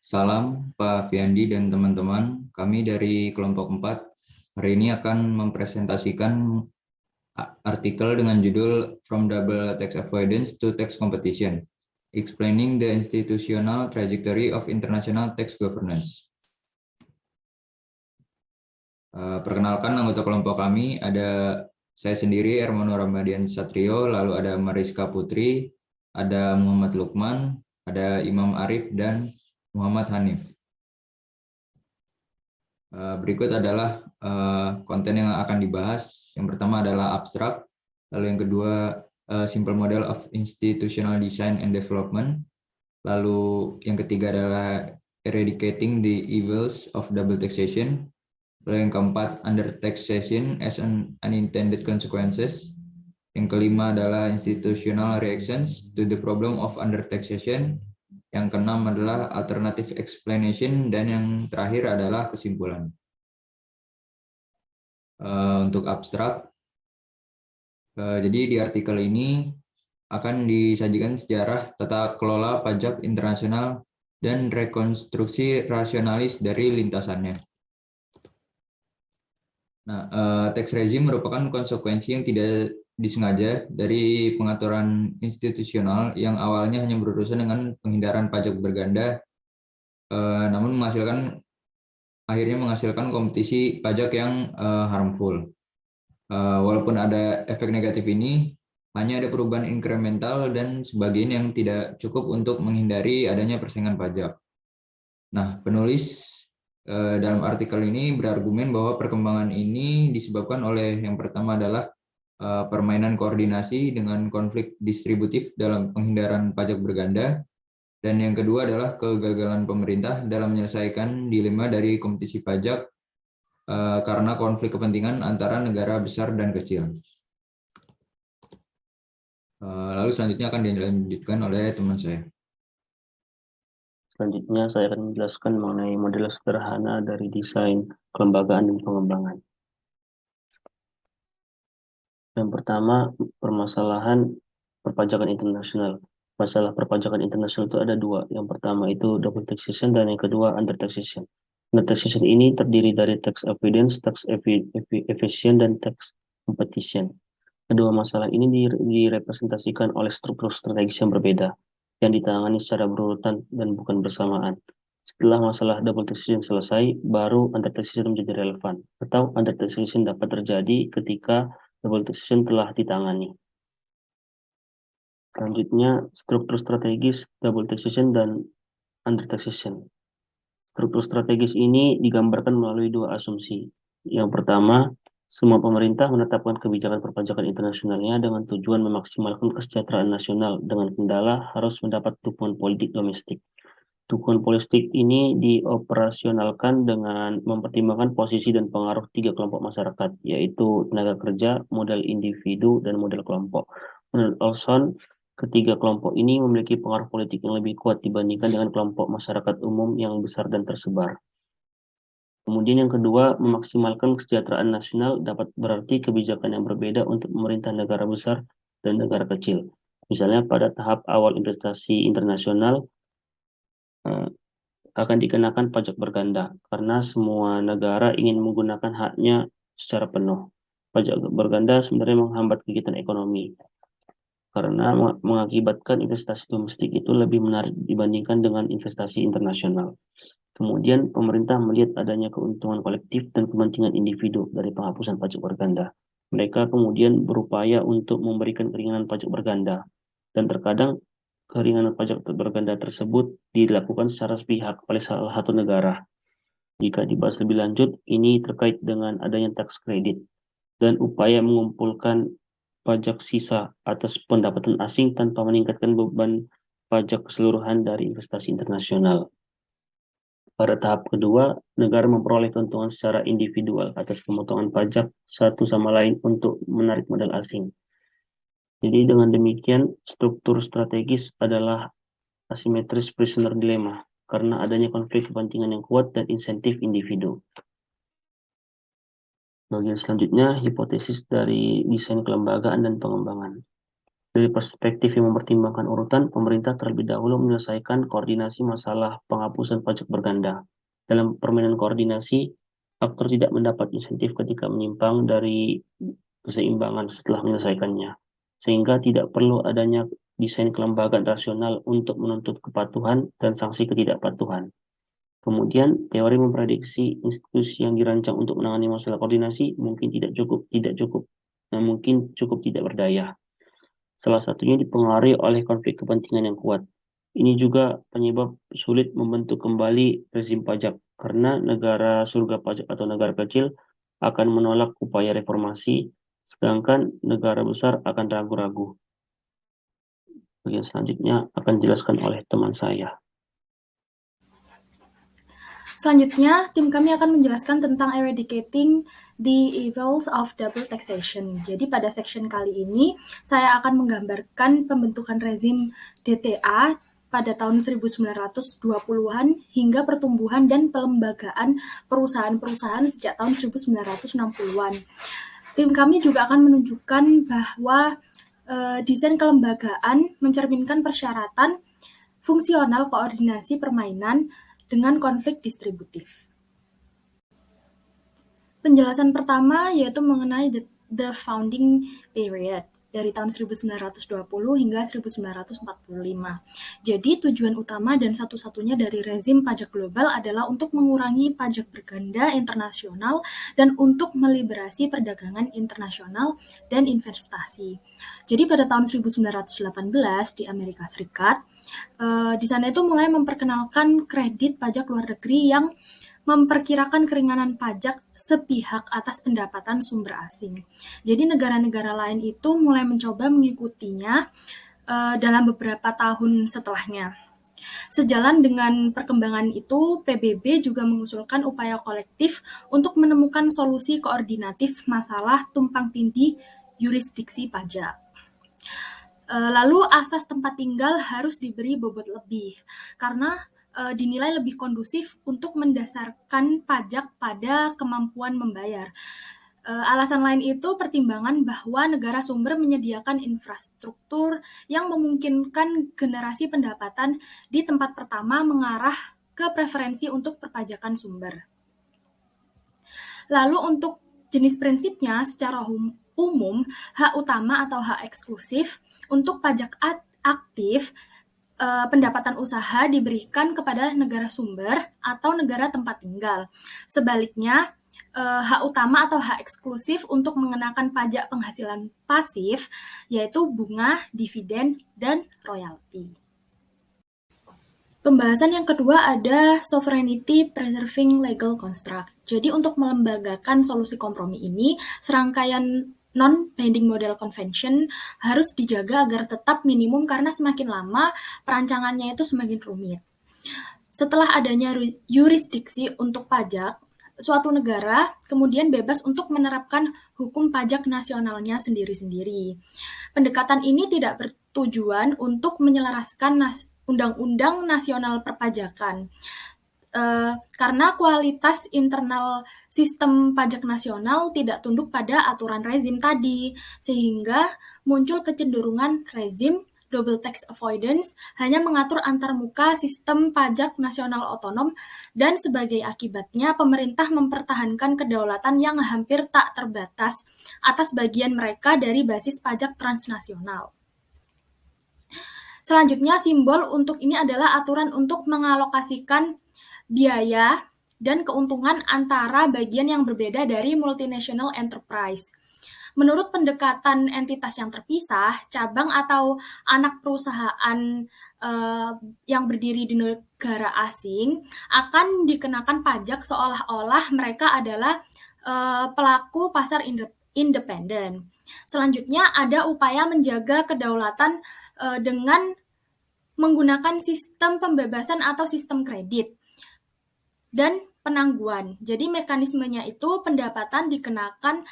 Salam Pak Fiandi dan teman-teman. Kami dari kelompok 4 hari ini akan mempresentasikan artikel dengan judul From Double Tax Avoidance to Tax Competition, Explaining the Institutional Trajectory of International Tax Governance. Perkenalkan anggota kelompok kami, ada saya sendiri, Ermono Ramadian Satrio, lalu ada Mariska Putri, ada Muhammad Lukman, ada Imam Arif, dan Muhammad Hanif. Berikut adalah konten yang akan dibahas. Yang pertama adalah abstrak, lalu yang kedua simple model of institutional design and development, lalu yang ketiga adalah eradicating the evils of double taxation, lalu yang keempat under taxation as an unintended consequences, yang kelima adalah institutional reactions to the problem of under taxation, yang keenam adalah alternative explanation, dan yang terakhir adalah kesimpulan. Untuk abstrak, jadi di artikel ini akan disajikan sejarah tata kelola pajak internasional dan rekonstruksi rasionalis dari lintasannya. Nah, tax regime merupakan konsekuensi yang tidak disengaja dari pengaturan institusional yang awalnya hanya berurusan dengan penghindaran pajak berganda, namun akhirnya menghasilkan kompetisi pajak yang harmful. Walaupun ada efek negatif ini, hanya ada perubahan inkremental dan sebagian yang tidak cukup untuk menghindari adanya persaingan pajak. Nah, penulis dalam artikel ini berargumen bahwa perkembangan ini disebabkan oleh yang pertama adalah permainan koordinasi dengan konflik distributif dalam penghindaran pajak berganda, dan yang kedua adalah kegagalan pemerintah dalam menyelesaikan dilema dari kompetisi pajak karena konflik kepentingan antara negara besar dan kecil. Lalu selanjutnya akan dilanjutkan oleh teman saya. Selanjutnya saya akan menjelaskan mengenai model sederhana dari desain kelembagaan dan pengembangan. Yang pertama, permasalahan perpajakan internasional. Masalah perpajakan internasional itu ada dua. Yang pertama itu double taxation dan yang kedua under taxation. Under taxation ini terdiri dari tax avoidance, tax evasion, dan tax competition. Kedua masalah ini direpresentasikan oleh struktur strategis yang berbeda, yang ditangani secara berurutan dan bukan bersamaan. Setelah masalah double taxation selesai, baru under taxation menjadi relevan, atau under taxation dapat terjadi ketika double taxation telah ditangani. Selanjutnya, struktur strategis double taxation dan under taxation. Struktur strategis ini digambarkan melalui dua asumsi. Yang pertama, semua pemerintah menetapkan kebijakan perpajakan internasionalnya dengan tujuan memaksimalkan kesejahteraan nasional dengan kendala harus mendapat dukungan politik domestik. Dukungan politik ini dioperasionalkan dengan mempertimbangkan posisi dan pengaruh tiga kelompok masyarakat, yaitu tenaga kerja, model individu, dan model kelompok. Menurut Olson, ketiga kelompok ini memiliki pengaruh politik yang lebih kuat dibandingkan dengan kelompok masyarakat umum yang besar dan tersebar. Kemudian yang kedua, memaksimalkan kesejahteraan nasional dapat berarti kebijakan yang berbeda untuk pemerintah negara besar dan negara kecil. Misalnya pada tahap awal investasi internasional akan dikenakan pajak berganda karena semua negara ingin menggunakan haknya secara penuh. Pajak berganda sebenarnya menghambat kegiatan ekonomi karena mengakibatkan investasi domestik itu lebih menarik dibandingkan dengan investasi internasional. Kemudian pemerintah melihat adanya keuntungan kolektif dan kepentingan individu dari penghapusan pajak berganda. Mereka kemudian berupaya untuk memberikan keringanan pajak berganda, dan terkadang keringanan pajak berganda tersebut dilakukan secara sepihak oleh salah satu negara. Jika dibahas lebih lanjut, ini terkait dengan adanya tax credit dan upaya mengumpulkan pajak sisa atas pendapatan asing tanpa meningkatkan beban pajak keseluruhan dari investasi internasional. Pada tahap kedua, negara memperoleh keuntungan secara individual atas pemotongan pajak satu sama lain untuk menarik modal asing. Jadi dengan demikian, struktur strategis adalah asimetris prisoner dilemma karena adanya konflik kepentingan yang kuat dan insentif individu. Bagian selanjutnya, hipotesis dari desain kelembagaan dan pengembangan. Dari perspektif yang mempertimbangkan urutan, pemerintah terlebih dahulu menyelesaikan koordinasi masalah penghapusan pajak berganda. Dalam permainan koordinasi, aktor tidak mendapat insentif ketika menyimpang dari keseimbangan setelah menyelesaikannya, sehingga tidak perlu adanya desain kelembagaan rasional untuk menuntut kepatuhan dan sanksi ketidakpatuhan. Kemudian, teori memprediksi institusi yang dirancang untuk menangani masalah koordinasi mungkin tidak cukup, dan mungkin cukup tidak berdaya. Salah satunya dipengaruhi oleh konflik kepentingan yang kuat. Ini juga penyebab sulit membentuk kembali rezim pajak, karena negara surga pajak atau negara kecil akan menolak upaya reformasi, sedangkan negara besar akan ragu-ragu. Bagian selanjutnya akan dijelaskan oleh teman saya. Selanjutnya, tim kami akan menjelaskan tentang eradicating the evils of double taxation. Jadi pada section kali ini, saya akan menggambarkan pembentukan rezim DTA pada tahun 1920-an hingga pertumbuhan dan pelembagaan perusahaan-perusahaan sejak tahun 1960-an. Tim kami juga akan menunjukkan bahwa desain kelembagaan mencerminkan persyaratan fungsional koordinasi permainan dengan konflik distributif. Penjelasan pertama yaitu mengenai the founding period dari tahun 1920 hingga 1945. Jadi tujuan utama dan satu-satunya dari rezim pajak global adalah untuk mengurangi pajak berganda internasional dan untuk meliberasi perdagangan internasional dan investasi. Jadi pada tahun 1918 di Amerika Serikat, di sana itu mulai memperkenalkan kredit pajak luar negeri yang memperkirakan keringanan pajak sepihak atas pendapatan sumber asing. Jadi negara-negara lain itu mulai mencoba mengikutinya dalam beberapa tahun setelahnya. Sejalan dengan perkembangan itu, PBB juga mengusulkan upaya kolektif untuk menemukan solusi koordinatif masalah tumpang tindih yurisdiksi pajak. Lalu asas tempat tinggal harus diberi bobot lebih, karena dinilai lebih kondusif untuk mendasarkan pajak pada kemampuan membayar. Alasan lain itu pertimbangan bahwa negara sumber menyediakan infrastruktur yang memungkinkan generasi pendapatan di tempat pertama mengarah ke preferensi untuk perpajakan sumber. Lalu untuk jenis prinsipnya secara umum, hak utama atau hak eksklusif untuk pajak aktif pendapatan usaha diberikan kepada negara sumber atau negara tempat tinggal. Sebaliknya, hak utama atau hak eksklusif untuk mengenakan pajak penghasilan pasif, yaitu bunga, dividen, dan royalti. Pembahasan yang kedua ada sovereignty preserving legal construct. Jadi untuk melembagakan solusi kompromi ini, serangkaian non-binding model convention harus dijaga agar tetap minimum karena semakin lama perancangannya itu semakin rumit. Setelah adanya yurisdiksi untuk pajak, suatu negara kemudian bebas untuk menerapkan hukum pajak nasionalnya sendiri-sendiri. Pendekatan ini tidak bertujuan untuk menyelaraskan undang-undang nasional perpajakan, karena kualitas internal sistem pajak nasional tidak tunduk pada aturan rezim tadi, sehingga muncul kecenderungan rezim double tax avoidance hanya mengatur antarmuka sistem pajak nasional otonom, dan sebagai akibatnya pemerintah mempertahankan kedaulatan yang hampir tak terbatas atas bagian mereka dari basis pajak transnasional. Selanjutnya, simbol untuk ini adalah aturan untuk mengalokasikan biaya dan keuntungan antara bagian yang berbeda dari multinational enterprise. Menurut pendekatan entitas yang terpisah, cabang atau anak perusahaan yang berdiri di negara asing akan dikenakan pajak seolah-olah mereka adalah pelaku pasar independen. Selanjutnya, ada upaya menjaga kedaulatan dengan menggunakan sistem pembebasan atau sistem kredit dan penangguhan. Jadi mekanismenya itu pendapatan dikenakan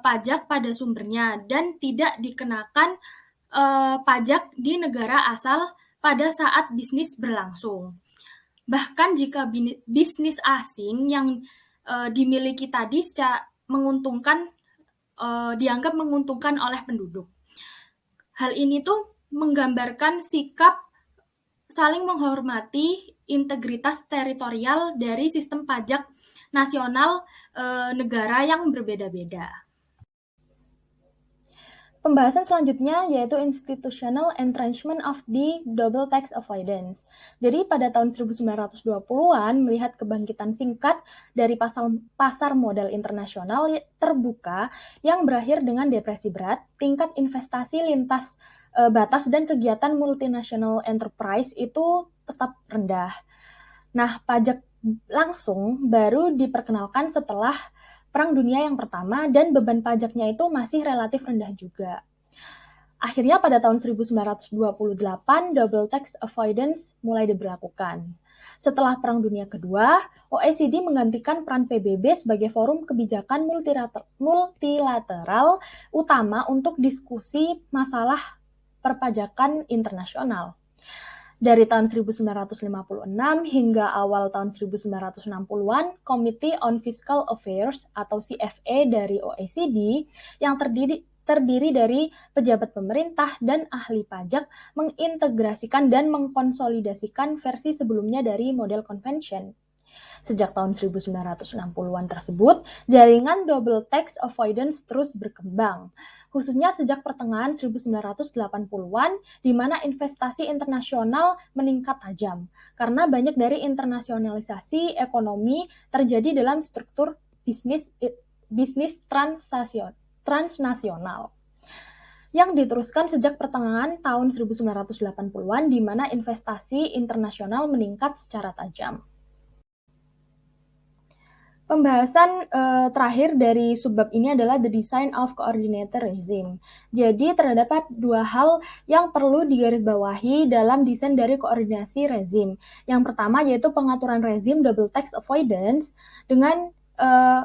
pajak pada sumbernya dan tidak dikenakan pajak di negara asal pada saat bisnis berlangsung. Bahkan jika bisnis asing yang dimiliki tadi menguntungkan, dianggap menguntungkan oleh penduduk. Hal ini tuh menggambarkan sikap saling menghormati integritas teritorial dari sistem pajak nasional negara yang berbeda-beda. Pembahasan selanjutnya yaitu institutional entrenchment of the double tax avoidance. Jadi pada tahun 1920-an melihat kebangkitan singkat dari pasar modal internasional terbuka yang berakhir dengan depresi berat, tingkat investasi lintas batas dan kegiatan multinational enterprise itu tetap rendah. Nah, pajak langsung baru diperkenalkan setelah Perang Dunia yang pertama dan beban pajaknya itu masih relatif rendah juga. Akhirnya pada tahun 1928, double tax avoidance mulai diberlakukan. Setelah Perang Dunia Kedua, OECD menggantikan peran PBB sebagai forum kebijakan multilateral utama untuk diskusi masalah perpajakan internasional. Dari tahun 1956 hingga awal tahun 1960-an, Committee on Fiscal Affairs atau CFA dari OECD yang terdiri dari pejabat pemerintah dan ahli pajak mengintegrasikan dan mengkonsolidasikan versi sebelumnya dari model convention. Sejak tahun 1960-an tersebut, jaringan double tax avoidance terus berkembang, khususnya sejak pertengahan 1980-an, di mana investasi internasional meningkat tajam, karena banyak dari internasionalisasi ekonomi terjadi dalam struktur bisnis transnasional yang diteruskan sejak pertengahan tahun 1980-an, di mana investasi internasional meningkat secara tajam. Pembahasan terakhir dari subbab ini adalah the design of coordinated regime. Jadi terdapat dua hal yang perlu digarisbawahi dalam desain dari koordinasi rezim. Yang pertama yaitu pengaturan rezim double tax avoidance dengan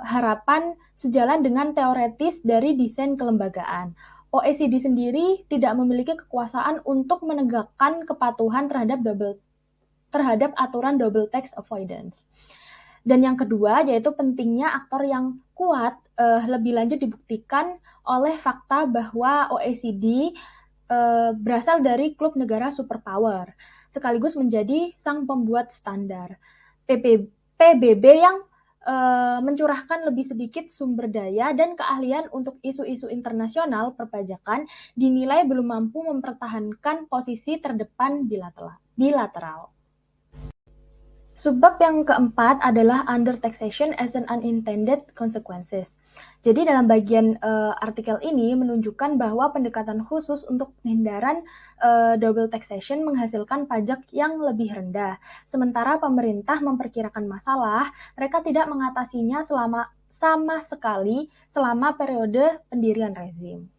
harapan sejalan dengan teoretis dari desain kelembagaan. OECD sendiri tidak memiliki kekuasaan untuk menegakkan kepatuhan terhadap aturan double tax avoidance. Dan yang kedua yaitu pentingnya aktor yang kuat lebih lanjut dibuktikan oleh fakta bahwa OECD berasal dari klub negara superpower, sekaligus menjadi sang pembuat standar. PBB yang mencurahkan lebih sedikit sumber daya dan keahlian untuk isu-isu internasional perpajakan dinilai belum mampu mempertahankan posisi terdepan bilateral. Subbab yang keempat adalah under taxation as an unintended consequences. Jadi dalam bagian artikel ini menunjukkan bahwa pendekatan khusus untuk penghindaran double taxation menghasilkan pajak yang lebih rendah. Sementara pemerintah memperkirakan masalah, mereka tidak mengatasinya sama sekali selama periode pendirian rezim.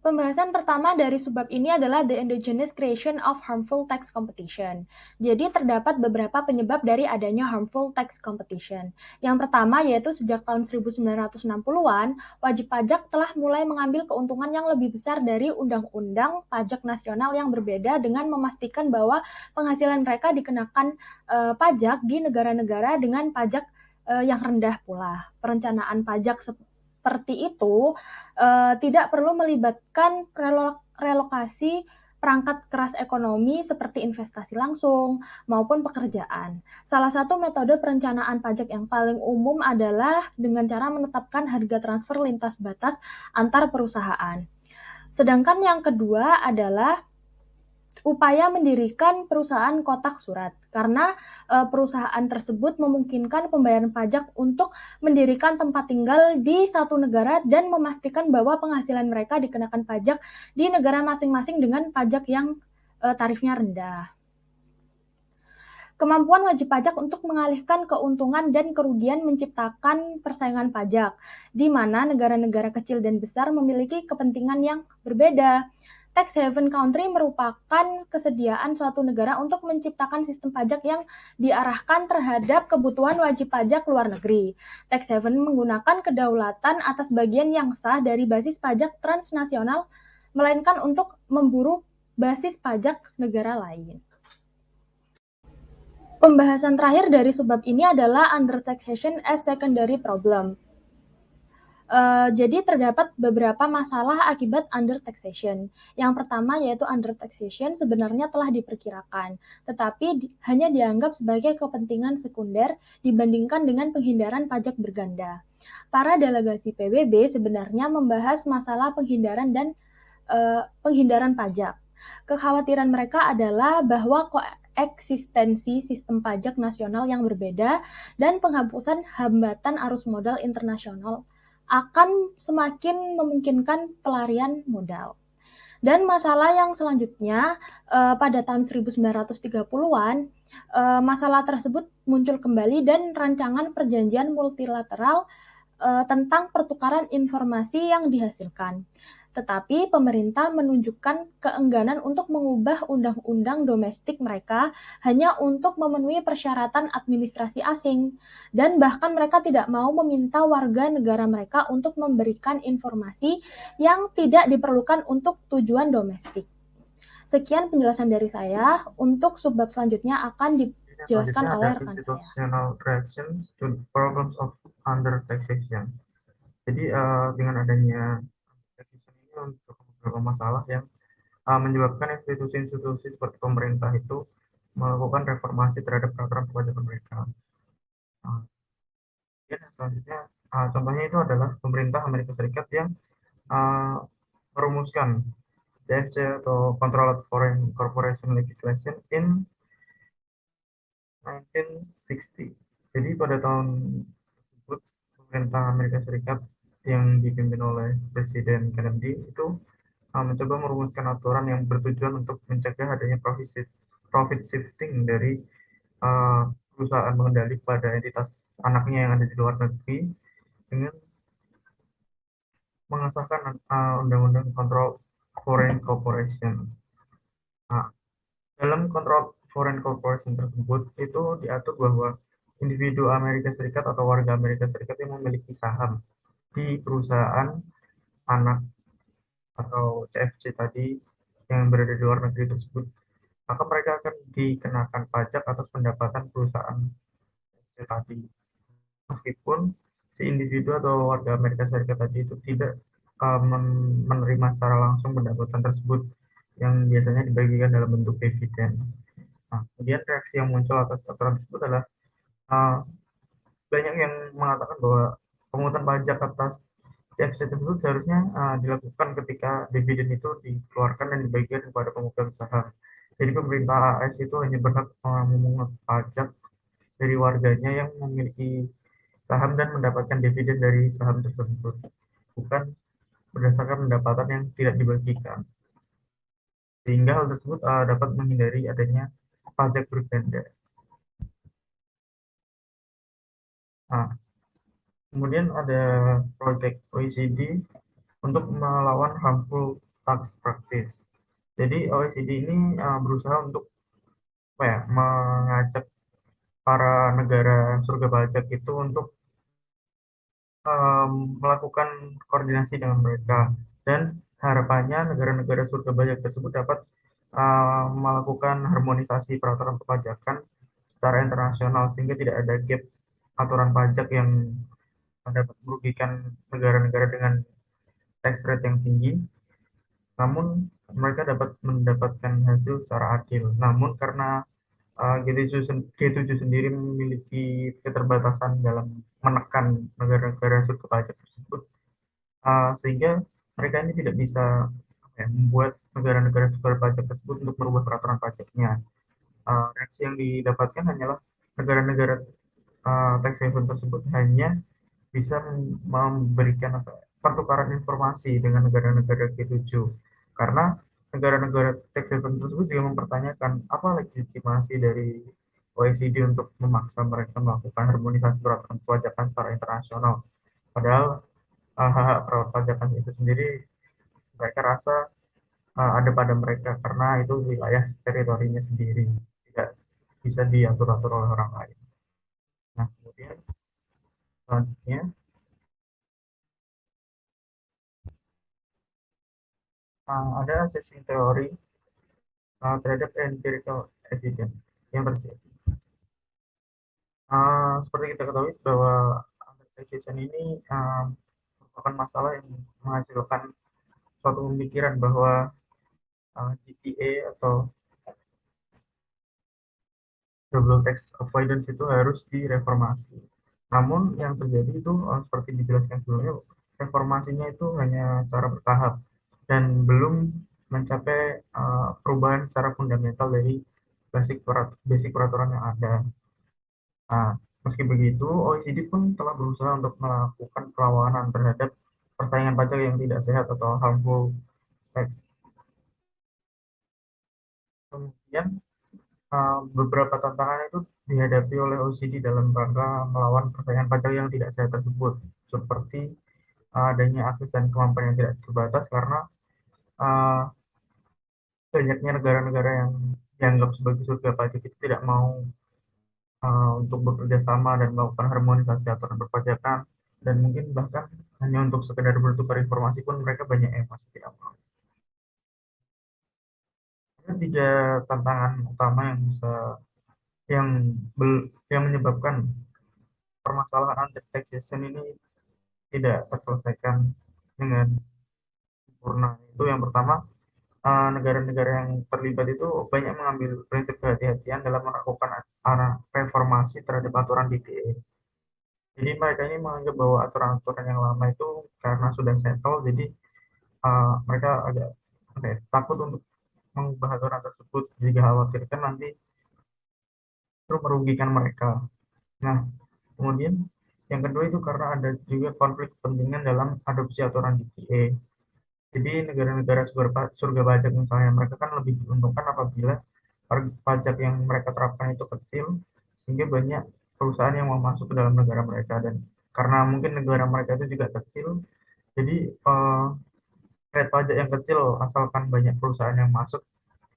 Pembahasan pertama dari subbab ini adalah the endogenous creation of harmful tax competition. Jadi terdapat beberapa penyebab dari adanya harmful tax competition. Yang pertama yaitu sejak tahun 1960-an, wajib pajak telah mulai mengambil keuntungan yang lebih besar dari undang-undang pajak nasional yang berbeda dengan memastikan bahwa penghasilan mereka dikenakan pajak di negara-negara dengan pajak yang rendah pula. Perencanaan pajak seperti itu tidak perlu melibatkan relokasi perangkat keras ekonomi seperti investasi langsung maupun pekerjaan. Salah satu metode perencanaan pajak yang paling umum adalah dengan cara menetapkan harga transfer lintas batas antar perusahaan. Sedangkan yang kedua adalah upaya mendirikan perusahaan kotak surat, karena perusahaan tersebut memungkinkan pembayaran pajak untuk mendirikan tempat tinggal di satu negara dan memastikan bahwa penghasilan mereka dikenakan pajak di negara masing-masing dengan pajak yang tarifnya rendah. Kemampuan wajib pajak untuk mengalihkan keuntungan dan kerugian menciptakan persaingan pajak, di mana negara-negara kecil dan besar memiliki kepentingan yang berbeda. Tax haven country merupakan kesediaan suatu negara untuk menciptakan sistem pajak yang diarahkan terhadap kebutuhan wajib pajak luar negeri. Tax haven menggunakan kedaulatan atas bagian yang sah dari basis pajak transnasional, melainkan untuk memburu basis pajak negara lain. Pembahasan terakhir dari subbab ini adalah under taxation as secondary problem. Jadi terdapat beberapa masalah akibat undertaxation. Yang pertama yaitu undertaxation sebenarnya telah diperkirakan, tetapi hanya dianggap sebagai kepentingan sekunder dibandingkan dengan penghindaran pajak berganda. Para delegasi PBB sebenarnya membahas masalah penghindaran dan penghindaran pajak. Kekhawatiran mereka adalah bahwa eksistensi sistem pajak nasional yang berbeda dan penghapusan hambatan arus modal internasional akan semakin memungkinkan pelarian modal. Dan masalah yang selanjutnya pada tahun 1930-an masalah tersebut muncul kembali dan rancangan perjanjian multilateral tentang pertukaran informasi yang dihasilkan. Tetapi pemerintah menunjukkan keengganan untuk mengubah undang-undang domestik mereka hanya untuk memenuhi persyaratan administrasi asing, dan bahkan mereka tidak mau meminta warga negara mereka untuk memberikan informasi yang tidak diperlukan untuk tujuan domestik. Sekian penjelasan dari saya. Untuk subbab selanjutnya akan dijelaskan oleh rekan saya. Institutional reactions to problems of undertaxation. Jadi dengan adanya undertaxation ini untuk beberapa masalah yang menyebabkan institusi-institusi seperti pemerintah itu melakukan reformasi terhadap peraturan perpajakan mereka. Selanjutnya, contohnya itu adalah pemerintah Amerika Serikat yang merumuskan CFC atau Controlled Foreign Corporation Legislation in 1960. Jadi pada tahun tersebut pemerintah Amerika Serikat yang dipimpin oleh Presiden Kennedy itu mencoba merumuskan aturan yang bertujuan untuk mencegah adanya profit shifting dari perusahaan mengendali pada entitas anaknya yang ada di luar negeri dengan mengesahkan undang-undang Control Foreign Corporation. Nah, dalam Control Foreign Corporation tersebut itu diatur bahwa individu Amerika Serikat atau warga Amerika Serikat yang memiliki saham di perusahaan anak atau CFC tadi yang berada di luar negeri tersebut, maka mereka akan dikenakan pajak atas pendapatan perusahaan CFC tadi. Meskipun si individu atau warga Amerika Serikat tadi itu tidak menerima secara langsung pendapatan tersebut yang biasanya dibagikan dalam bentuk dividen. Nah, kemudian reaksi yang muncul atas aturan tersebut adalah banyak yang mengatakan bahwa pemungutan pajak atas CFC tersebut seharusnya dilakukan ketika dividen itu dikeluarkan dan dibagikan kepada pemegang saham. Jadi pemerintah AS itu hanya berhak memungut pajak dari warganya yang memiliki saham dan mendapatkan dividen dari saham tersebut, bukan berdasarkan pendapatan yang tidak dibagikan. Sehingga hal tersebut dapat menghindari adanya pajak berganda. Nah, kemudian ada proyek OECD untuk melawan harmful tax practice. Jadi OECD ini berusaha untuk mengajak para negara surga pajak itu untuk melakukan koordinasi dengan mereka, dan harapannya negara-negara surga pajak tersebut dapat melakukan harmonisasi peraturan perpajakan secara internasional sehingga tidak ada gap aturan pajak yang dapat merugikan negara-negara dengan tax rate yang tinggi, namun mereka dapat mendapatkan hasil secara adil. Namun karena G7 sendiri memiliki keterbatasan dalam menekan negara-negara surga pajak tersebut, sehingga mereka ini tidak bisa membuat negara-negara surga pajak tersebut untuk merubah peraturan pajaknya. Reaksi yang didapatkan hanyalah negara-negara tax haven tersebut hanya bisa memberikan pertukaran informasi dengan negara-negara G7, karena negara-negara tax haven tersebut juga mempertanyakan apa legitimasi dari OECD untuk memaksa mereka melakukan harmonisasi peraturan perpajakan secara internasional. Padahal hak-hak perpajakan itu sendiri mereka rasa ada pada mereka karena itu wilayah teritorinya sendiri, tidak bisa diatur-atur oleh orang lain. Nah, kemudian selanjutnya ada assessing teori terhadap empirical evidence yang terjadi. Seperti kita ketahui bahwa undertaxation ini merupakan masalah yang menghasilkan suatu pemikiran bahwa GTA atau double tax avoidance itu harus direformasi. Namun yang terjadi itu seperti dijelaskan sebelumnya, reformasinya itu hanya secara bertahap dan belum mencapai perubahan secara fundamental dari basic peraturan yang ada. Nah, meski begitu, OECD pun telah berusaha untuk melakukan perlawanan terhadap persaingan pajak yang tidak sehat atau harmful tax. Kemudian beberapa tantangan itu dihadapi oleh OECD dalam rangka melawan persaingan pajak yang tidak sehat tersebut, seperti adanya akses dan kemampuan yang tidak terbatas karena uh, banyaknya negara-negara yang dianggap sebagai surga pajak itu tidak mau untuk bekerja sama dan melakukan harmonisasi aturan perpajakan, dan mungkin bahkan hanya untuk sekedar bertukar informasi pun mereka banyak yang masih tidak mau. Ada tiga tantangan utama yang bisa yang yang menyebabkan permasalahan anti-taxation ini tidak terselesaikan dengan sempurna. Itu yang pertama, negara-negara yang terlibat itu banyak mengambil prinsip kehati-hatian dalam melakukan reformasi terhadap aturan DTA. Jadi mereka ini menganggap bahwa aturan-aturan yang lama itu karena sudah settle, jadi mereka agak takut untuk mengubah aturan tersebut jika khawatirkan nanti itu merugikan mereka. Nah, kemudian yang kedua itu karena ada juga konflik kepentingan dalam adopsi aturan DTA. Jadi negara-negara surga pajak misalnya, mereka kan lebih diuntungkan apabila pajak yang mereka terapkan itu kecil, sehingga banyak perusahaan yang mau masuk ke dalam negara mereka. Dan karena mungkin negara mereka itu juga kecil, jadi rate pajak yang kecil asalkan banyak perusahaan yang masuk,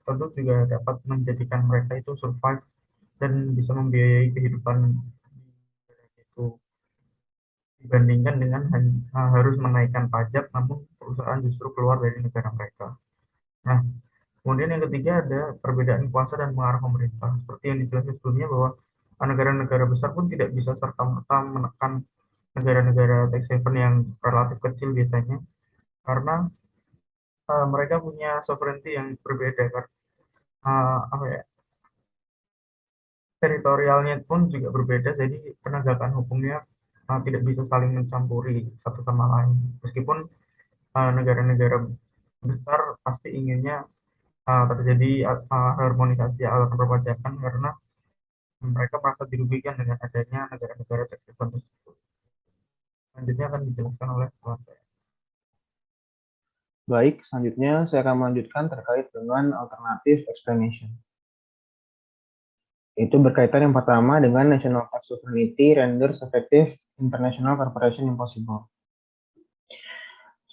tentu juga dapat menjadikan mereka itu survive dan bisa membiayai kehidupan itu, dibandingkan dengan harus menaikkan pajak namun perusahaan justru keluar dari negara mereka. Nah, kemudian yang ketiga ada perbedaan kuasa dan pengaruh pemerintah. Seperti yang dijelaskan sebelumnya bahwa negara-negara besar pun tidak bisa serta-merta menekan negara-negara tax haven yang relatif kecil biasanya, karena mereka punya sovereignty yang berbeda kan. Apa ya, teritorialnya pun juga berbeda, jadi penegakan hukumnya tidak bisa saling mencampuri satu sama lain. Meskipun negara-negara besar pasti inginnya terjadi harmonisasi aturan perpajakan karena mereka merasa dirugikan dengan adanya negara-negara tertentu tersebut. Selanjutnya akan dijelaskan oleh kawan saya. Baik, selanjutnya saya akan melanjutkan terkait dengan alternative explanation. Itu berkaitan yang pertama dengan national tax sovereignty renders effective international cooperation impossible.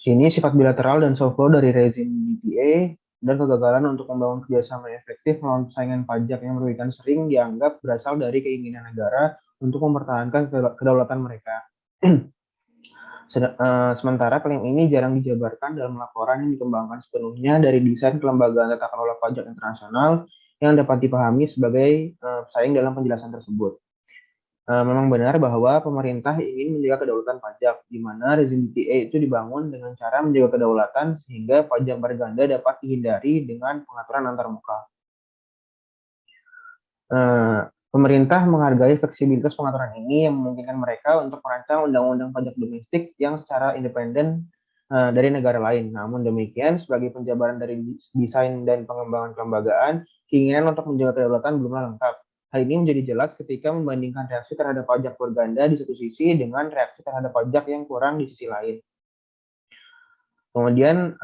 Sini sifat bilateral dan soft law dari rezim DTA dan kegagalan untuk membangun kerjasama yang efektif melawan persaingan pajak yang merugikan sering dianggap berasal dari keinginan negara untuk mempertahankan kedaulatan mereka. Sementara klaim ini jarang dijabarkan dalam laporan yang dikembangkan sepenuhnya dari desain kelembagaan tata kelola pajak internasional yang dapat dipahami sebagai pesaing dalam penjelasan tersebut. Memang benar bahwa pemerintah ingin menjaga kedaulatan pajak, di mana rezim DTA itu dibangun dengan cara menjaga kedaulatan sehingga pajak berganda dapat dihindari dengan pengaturan antarmuka. Pemerintah menghargai fleksibilitas pengaturan ini yang memungkinkan mereka untuk merancang undang-undang pajak domestik yang secara independen dari negara lain. Namun demikian, sebagai penjabaran dari desain dan pengembangan kelembagaan, keinginan untuk menjaga kedaulatan belumlah lengkap. Hal ini menjadi jelas ketika membandingkan reaksi terhadap pajak berganda di satu sisi dengan reaksi terhadap pajak yang kurang di sisi lain. Kemudian,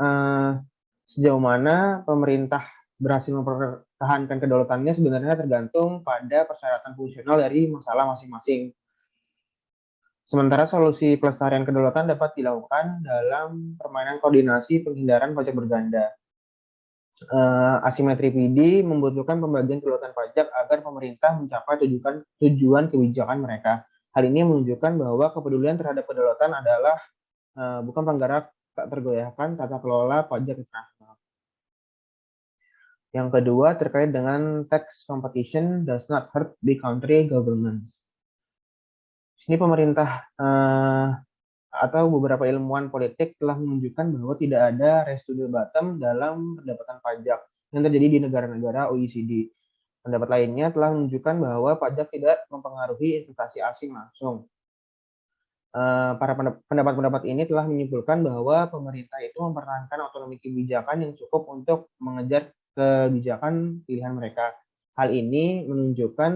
sejauh mana pemerintah berhasil mempertahankan kedaulatannya sebenarnya tergantung pada persyaratan fungsional dari masalah masing-masing. Sementara solusi pelestarian kedaulatan dapat dilakukan dalam permainan koordinasi penghindaran pajak berganda. Asimetri PD membutuhkan pembagian kedaulatan pajak agar pemerintah mencapai tujuan kebijakan mereka. Hal ini menunjukkan bahwa kepedulian terhadap kedaulatan adalah bukan penggerak tak tergoyahkan tata kelola pajak internasional. Yang kedua terkait dengan tax competition does not hurt the country government. Ini pemerintah atau beberapa ilmuwan politik telah menunjukkan bahwa tidak ada race to the bottom dalam pendapatan pajak yang terjadi di negara-negara OECD. Pendapat lainnya telah menunjukkan bahwa pajak tidak mempengaruhi investasi asing langsung. Para pendapat-pendapat ini telah menyimpulkan bahwa pemerintah itu mempertahankan otonomi kebijakan yang cukup untuk mengejar kebijakan pilihan mereka. Hal ini menunjukkan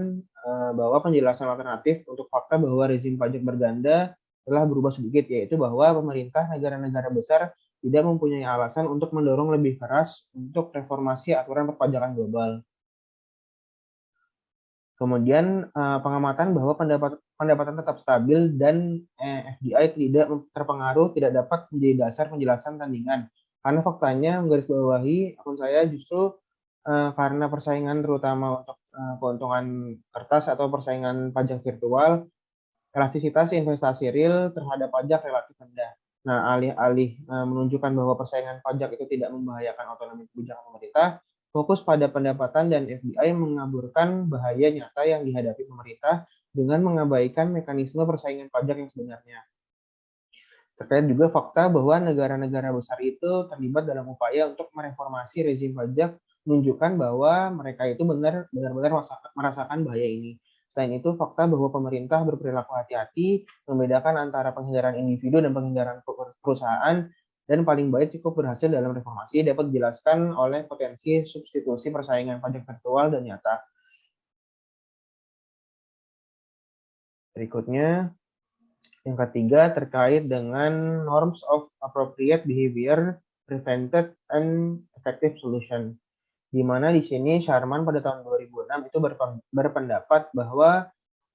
bahwa penjelasan alternatif untuk fakta bahwa rezim pajak berganda telah berubah sedikit, yaitu bahwa pemerintah negara-negara besar tidak mempunyai alasan untuk mendorong lebih keras untuk reformasi aturan perpajakan global. Kemudian pengamatan bahwa pendapatan tetap stabil dan FDI tidak terpengaruh tidak dapat menjadi dasar penjelasan tandingan. Karena faktanya menggarisbawahi akun saya justru karena persaingan terutama untuk keuntungan kertas atau persaingan pajak virtual, elastisitas investasi real terhadap pajak relatif rendah. Nah, alih-alih menunjukkan bahwa persaingan pajak itu tidak membahayakan otonomi kebijakan pemerintah, fokus pada pendapatan dan FDI mengaburkan bahaya nyata yang dihadapi pemerintah dengan mengabaikan mekanisme persaingan pajak yang sebenarnya. Terkait juga fakta bahwa negara-negara besar itu terlibat dalam upaya untuk mereformasi rezim pajak menunjukkan bahwa mereka itu benar-benar merasakan bahaya ini. Selain itu, fakta bahwa pemerintah berperilaku hati-hati membedakan antara penghindaran individu dan penghindaran perusahaan dan paling baik cukup berhasil dalam reformasi dapat dijelaskan oleh potensi substitusi persaingan pajak virtual dan nyata. Berikutnya, yang ketiga terkait dengan norms of appropriate behavior, prevented and effective solution. Di mana di sini Sharman pada tahun 2006 itu berpendapat bahwa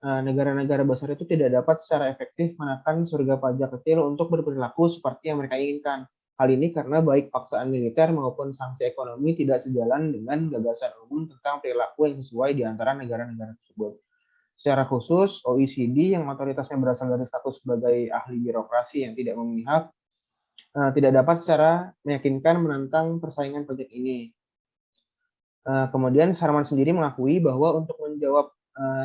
negara-negara besar itu tidak dapat secara efektif menekan surga pajak kecil untuk berperilaku seperti yang mereka inginkan. Hal ini karena baik paksaan militer maupun sanksi ekonomi tidak sejalan dengan gagasan umum tentang perilaku yang sesuai di antara negara-negara tersebut. Secara khusus, OECD yang otoritasnya berasal dari status sebagai ahli birokrasi yang tidak memihak, tidak dapat secara meyakinkan menentang persaingan pajak ini. Kemudian Sharman sendiri mengakui bahwa untuk menjawab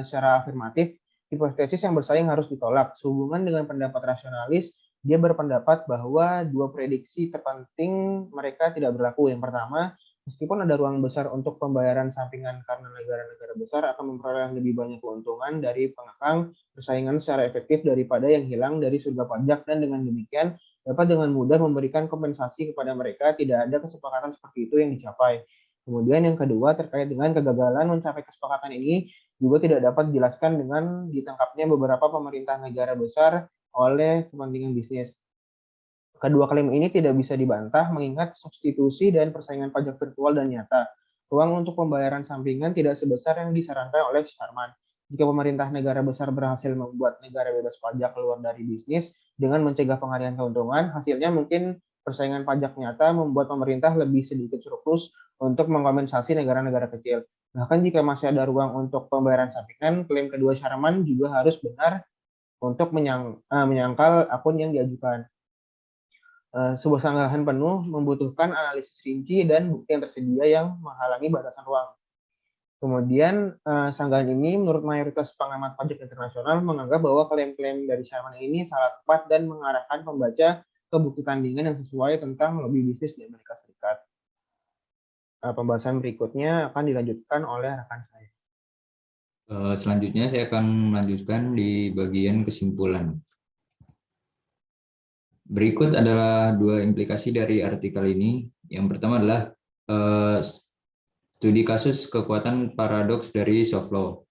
secara afirmatif, hipotesis yang bersaing harus ditolak. Sehubungan dengan pendapat rasionalis, dia berpendapat bahwa dua prediksi terpenting mereka tidak berlaku. Yang pertama, meskipun ada ruang besar untuk pembayaran sampingan karena negara-negara besar akan memperoleh lebih banyak keuntungan dari pengekang persaingan secara efektif daripada yang hilang dari surga pajak, dan dengan demikian dapat dengan mudah memberikan kompensasi kepada mereka. Tidak ada kesepakatan seperti itu yang dicapai. Kemudian yang kedua terkait dengan kegagalan mencapai kesepakatan ini juga tidak dapat dijelaskan dengan ditangkapnya beberapa pemerintah negara besar oleh kepentingan bisnis. Kedua klaim ini tidak bisa dibantah mengingat substitusi dan persaingan pajak virtual dan nyata. Ruang untuk pembayaran sampingan tidak sebesar yang disarankan oleh Sharman. Jika pemerintah negara besar berhasil membuat negara bebas pajak keluar dari bisnis dengan mencegah pengalihan keuntungan, hasilnya mungkin persaingan pajak nyata membuat pemerintah lebih sedikit surplus untuk mengkompensasi negara-negara kecil. Bahkan jika masih ada ruang untuk pembayaran sampingan, klaim kedua Sharman juga harus benar untuk menyangkal akun yang diajukan. Sebuah sanggahan penuh membutuhkan analisis rinci dan bukti yang tersedia yang menghalangi batasan ruang. Kemudian sanggahan ini menurut mayoritas pengamat pajak internasional menganggap bahwa klaim-klaim dari Sharman ini salah tepat dan mengarahkan pembaca ke bukti tandingan yang sesuai tentang lobby bisnis di Amerika Serikat. Pembahasan berikutnya akan dilanjutkan oleh rekan saya. Selanjutnya saya akan melanjutkan di bagian kesimpulan. Berikut adalah dua implikasi dari artikel ini. Yang pertama adalah studi kasus kekuatan paradoks dari soft law.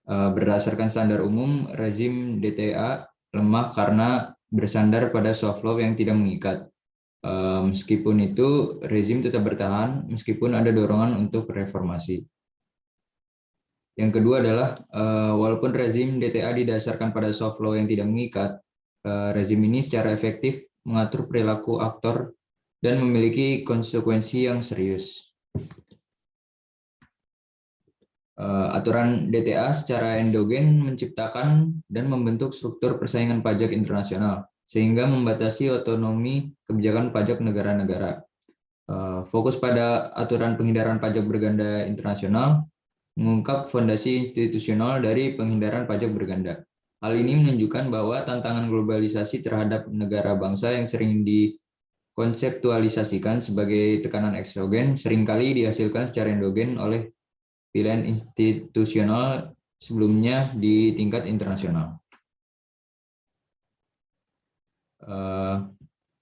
Berdasarkan standar umum, rezim DTA lemah karena bersandar pada soft law yang tidak mengikat. Meskipun itu, rezim tetap bertahan meskipun ada dorongan untuk reformasi. Yang kedua adalah, walaupun rezim DTA didasarkan pada soft law yang tidak mengikat, rezim ini secara efektif mengatur perilaku aktor dan memiliki konsekuensi yang serius. Aturan DTA secara endogen menciptakan dan membentuk struktur persaingan pajak internasional, sehingga membatasi otonomi kebijakan pajak negara-negara. Fokus pada aturan penghindaran pajak berganda internasional, mengungkap fondasi institusional dari penghindaran pajak berganda. Hal ini menunjukkan bahwa tantangan globalisasi terhadap negara bangsa yang sering dikonseptualisasikan sebagai tekanan eksogen seringkali dihasilkan secara endogen oleh pilihan institusional sebelumnya di tingkat internasional.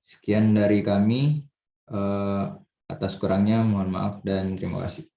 Sekian dari kami. Atas kurangnya mohon maaf dan terima kasih.